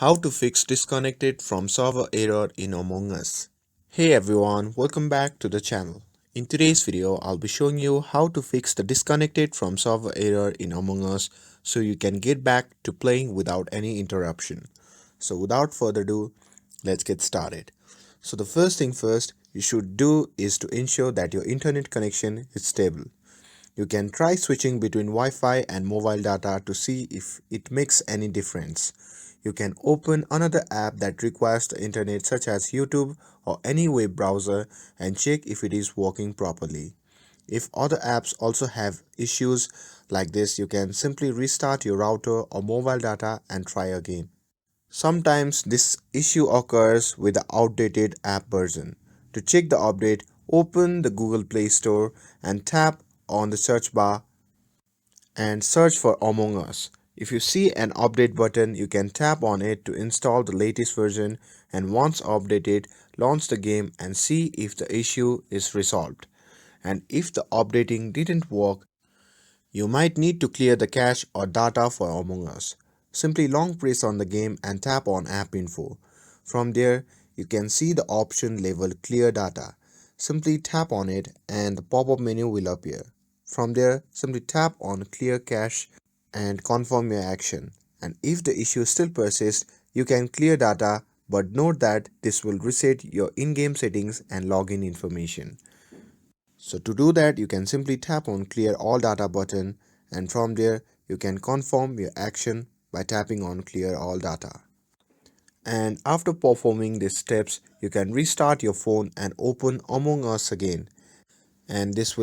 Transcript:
How to fix disconnected from server error in Among Us. Hey everyone, welcome back to the channel. In today's video, I'll be showing you how to fix the disconnected from server error in Among Us so you can get back to playing without any interruption. So without further ado, let's get started. So the first thing first you should do is to ensure that your internet connection is stable. You can try switching between Wi-Fi and mobile data to see if it makes any difference. You can open another app that requires the internet such as YouTube or any web browser and check if it is working properly. If other apps also have issues like this, you can simply restart your router or mobile data and try again. Sometimes this issue occurs with the outdated app version. To check the update, open the Google Play Store and tap on the search bar and search for Among Us. If you see an update button, you can tap on it to install the latest version, and once updated, launch the game and see if the issue is resolved. And if the updating didn't work, you might need to clear the cache or data for Among Us. Simply long press on the game and tap on App Info. From there, you can see the option labeled Clear Data. Simply tap on it and the pop-up menu will appear. From there, simply tap on Clear Cache and confirm your action. And if the issue still persists, you can clear data, but note that this will reset your in-game settings and login information. So to do that, you can simply tap on Clear All Data button, and from there you can confirm your action by tapping on Clear All Data. And after performing these steps, you can restart your phone and open Among Us again, and this will